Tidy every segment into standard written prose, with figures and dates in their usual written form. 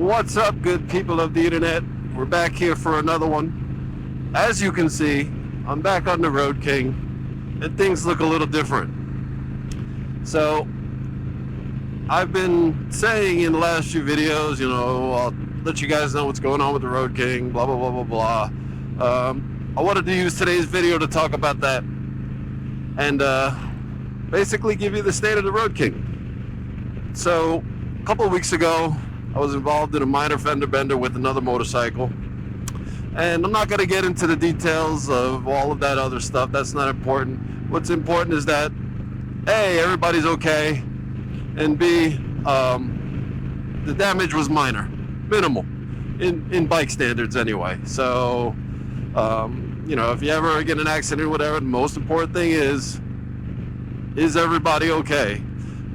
What's up, good people of the internet? We're back here for another one. As you can see, I'm back on the Road King, and things look a little different. So, I've been saying in the last few videos, I'll let you guys know what's going on with the Road King, blah, blah, blah, blah, blah. I wanted to use today's video to talk about that and basically give you the state of the Road King. So, a couple of weeks ago, I was involved in a minor fender bender with another motorcycle. And I'm not going to get into the details of all of that other stuff. That's not important. What's important is that, A, everybody's okay, and B, the damage was minor, minimal, in bike standards anyway. So, if you ever get in an accident or whatever, the most important thing is everybody okay?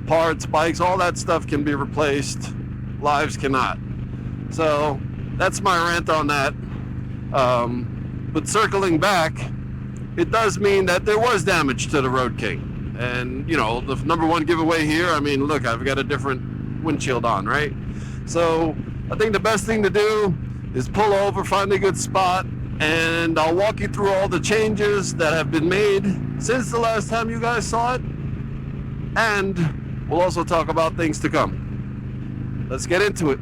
Parts, bikes, all that stuff can be replaced. Lives cannot. So that's my rant on that. But circling back, it does mean that there was damage to the Road King. And, the number one giveaway here, look, I've got a different windshield on, right? So I think the best thing to do is pull over, find a good spot, and I'll walk you through all the changes that have been made since the last time you guys saw it. And we'll also talk about things to come. Let's get into it.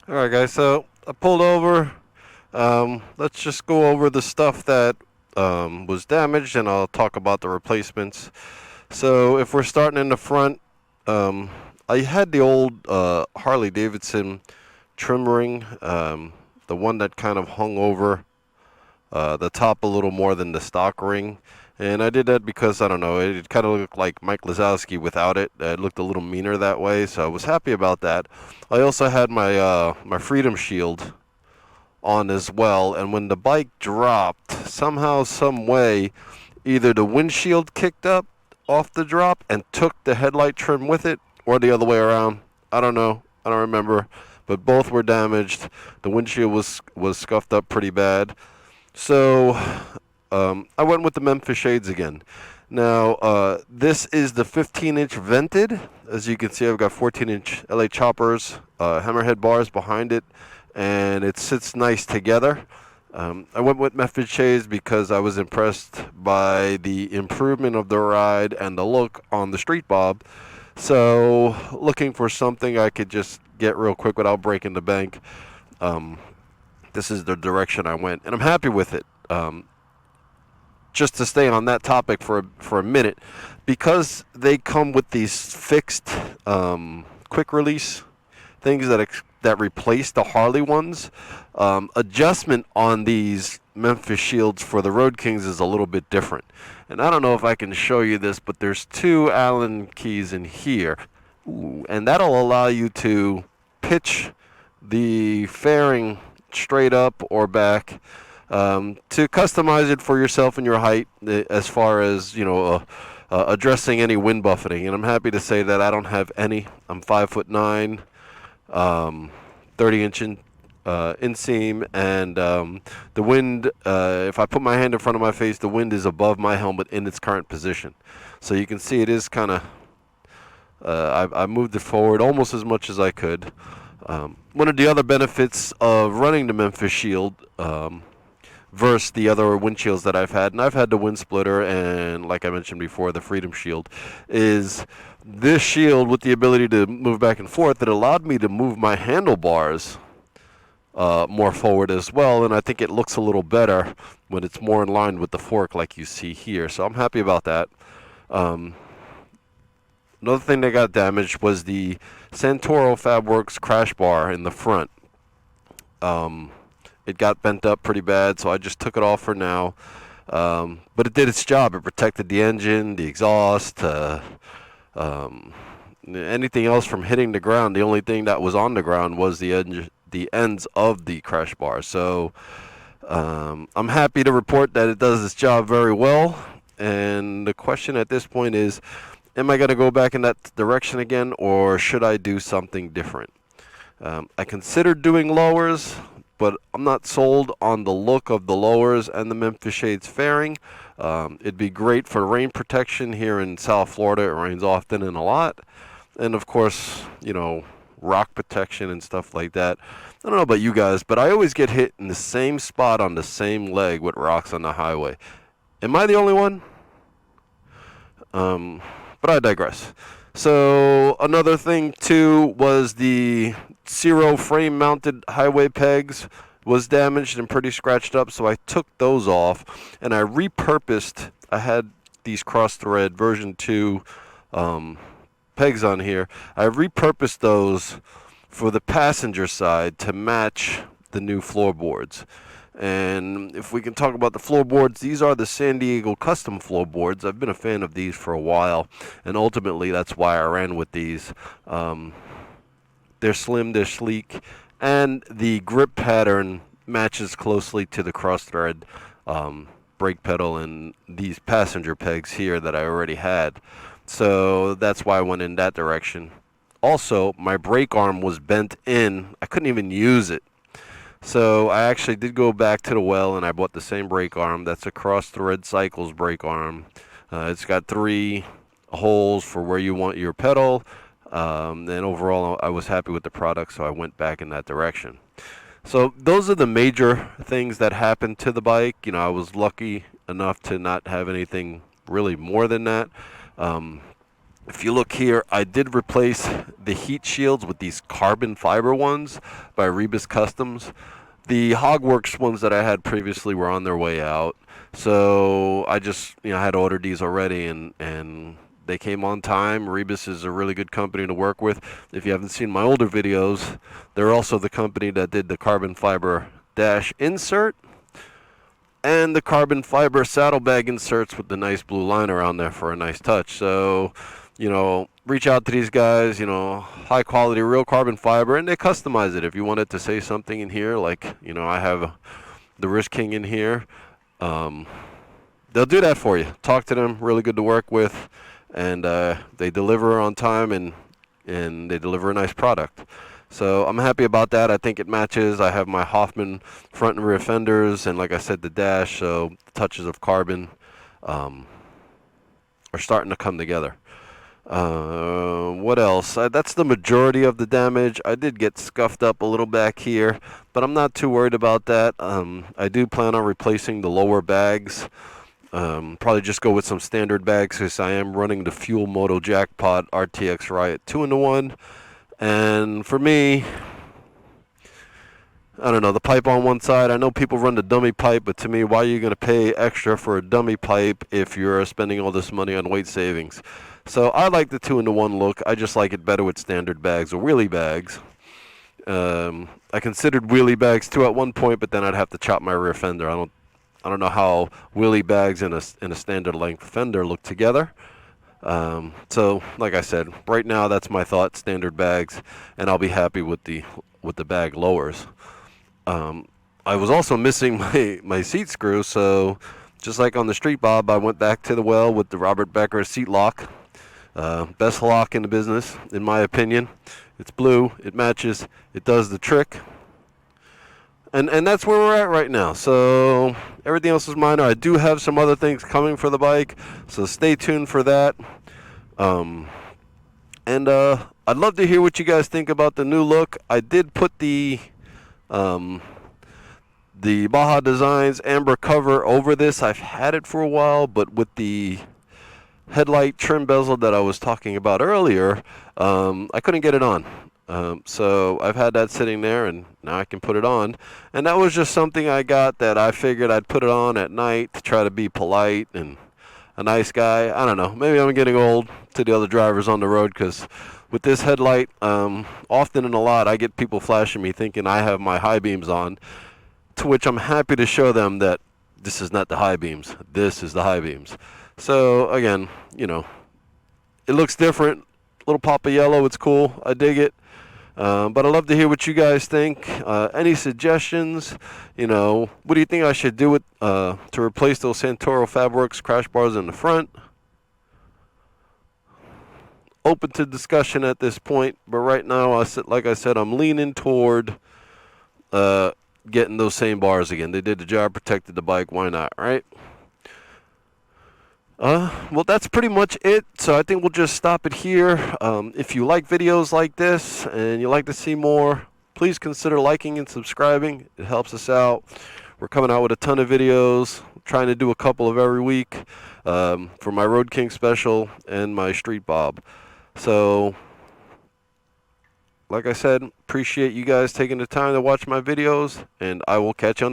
Alright guys, so I pulled over. Let's just go over the stuff that was damaged, and I'll talk about the replacements. So if we're starting in the front, I had the old Harley Davidson trim ring, the one that kind of hung over the top a little more than the stock ring. And I did that because, I don't know, it kind of looked like Mike Lazowski without it. It looked a little meaner that way, so I was happy about that. I also had my my Freedom Shield on as well, and when the bike dropped, somehow, some way, either the windshield kicked up off the drop and took the headlight trim with it, or the other way around. I don't know. I don't remember. But both were damaged. The windshield was scuffed up pretty bad. So I went with the Memphis shades again. Now, this is the 15-inch vented. As you can see, I've got 14-inch LA choppers, hammerhead bars behind it, and it sits nice together. I went with Memphis shades because I was impressed by the improvement of the ride and the look on the Street Bob. So, looking for something I could just get real quick without breaking the bank. This is the direction I went, and I'm happy with it. Just to stay on that topic for a minute, because they come with these fixed quick release things that replace the Harley ones. Adjustment on these Memphis shields for the Road Kings is a little bit different. And I don't know if I can show you this, but there's two Allen keys in here. Ooh, and that'll allow you to pitch the fairing straight up or back, to customize it for yourself and your height, as far as, addressing any wind buffeting. And I'm happy to say that I don't have any. I'm 5'9", 30-inch inseam, and the wind, if I put my hand in front of my face, the wind is above my helmet in its current position. So you can see it is kind of, I moved it forward almost as much as I could. One of the other benefits of running the Memphis Shield versus the other windshields that I've had, and I've had the wind splitter and, like I mentioned before, the Freedom Shield, is this shield with the ability to move back and forth. It allowed me to move my handlebars more forward as well, and I think it looks a little better when it's more in line with the fork like you see here. So I'm happy about that. Another thing that got damaged was the Santoro Fabworks crash bar in the front. It got bent up pretty bad, so I just took it off for now. But it did its job. It protected the engine, the exhaust, anything else from hitting the ground. The only thing that was on the ground was the ends of the crash bar. So I'm happy to report that it does its job very well. And the question at this point is, am I going to go back in that direction again, or should I do something different? I considered doing lowers, but I'm not sold on the look of the lowers and the Memphis Shades fairing. It'd be great for rain protection here in South Florida. It rains often and a lot. And of course, rock protection and stuff like that. I don't know about you guys, but I always get hit in the same spot on the same leg with rocks on the highway. Am I the only one? But I digress. So another thing too was the Zero frame mounted highway pegs was damaged and pretty scratched up, so I took those off and I repurposed. I had these cross thread version 2 pegs on here. I repurposed those for the passenger side to match the new floorboards. And if we can talk about the floorboards, these are the San Diego custom floorboards. I've been a fan of these for a while, and ultimately that's why I ran with these. They're slim, they're sleek, and the grip pattern matches closely to the cross thread brake pedal and these passenger pegs here that I already had. So that's why I went in that direction. Also, my brake arm was bent in. I couldn't even use it. So I actually did go back to the well and I bought the same brake arm. That's a Cross Thread Cycles brake arm. It's got 3 holes for where you want your pedal. And overall, I was happy with the product, so I went back in that direction. So those are the major things that happened to the bike. I was lucky enough to not have anything really more than that. If you look here, I did replace the heat shields with these carbon fiber ones by Rebus Customs. The Hogworks ones that I had previously were on their way out, so I just I had ordered these already, and they came on time. Rebus is a really good company to work with. If you haven't seen my older videos, they're also the company that did the carbon fiber dash insert and the carbon fiber saddlebag inserts with the nice blue line around there for a nice touch. So reach out to these guys, high quality, real carbon fiber, and they customize it. If you wanted to say something in here, like, I have the Wrist King in here, they'll do that for you. Talk to them, really good to work with, and they deliver on time, and they deliver a nice product. So I'm happy about that. I think it matches. I have my Hoffman front and rear fenders, and like I said, the dash, so touches of carbon are starting to come together. What else? That's the majority of the damage. I did get scuffed up a little back here, but I'm not too worried about that. I do plan on replacing the lower bags. Probably just go with some standard bags because I am running the Fuel Moto Jackpot RTX Riot 2-in-1. And for me, I don't know, the pipe on one side, I know people run the dummy pipe, but to me, why are you going to pay extra for a dummy pipe if you're spending all this money on weight savings? So I like the 2-in-1 look. I just like it better with standard bags or wheelie bags. I considered wheelie bags too at one point, but then I'd have to chop my rear fender. I don't know how wheelie bags and a standard length fender look together. So like I said, right now that's my thought, standard bags, and I'll be happy with the bag lowers. I was also missing my seat screw, so just like on the Street Bob, I went back to the well with the Robert Becker seat lock. Best lock in the business, in my opinion. It's blue, it matches, it does the trick. And that's where we're at right now. So everything else is minor. I do have some other things coming for the bike, so stay tuned for that. And I'd love to hear what you guys think about the new look. I did put the Baja Designs amber cover over this. I've had it for a while, but with the headlight trim bezel that I was talking about earlier, I couldn't get it on. So I've had that sitting there, and now I can put it on. And that was just something I got that I figured I'd put it on at night to try to be polite and a nice guy. I don't know. Maybe I'm getting old to the other drivers on the road, because with this headlight, often and a lot, I get people flashing me thinking I have my high beams on, to which I'm happy to show them that this is not the high beams. This is the high beams. So again, it looks different. Little pop of yellow. It's cool. I dig it. But I'd love to hear what you guys think. Any suggestions? What do you think I should do with to replace those Santoro Fabworks crash bars in the front? open to discussion at this point, but right now, like I said, I'm leaning toward getting those same bars again. They did the job, protected the bike. Why not, right? Well, that's pretty much it. So I think we'll just stop it here. If you like videos like this and you like to see more, please consider liking and subscribing. It helps us out. We're coming out with a ton of videos, trying to do a couple of every week for my Road King special and my Street Bob. So, like I said, appreciate you guys taking the time to watch my videos, and I will catch you on the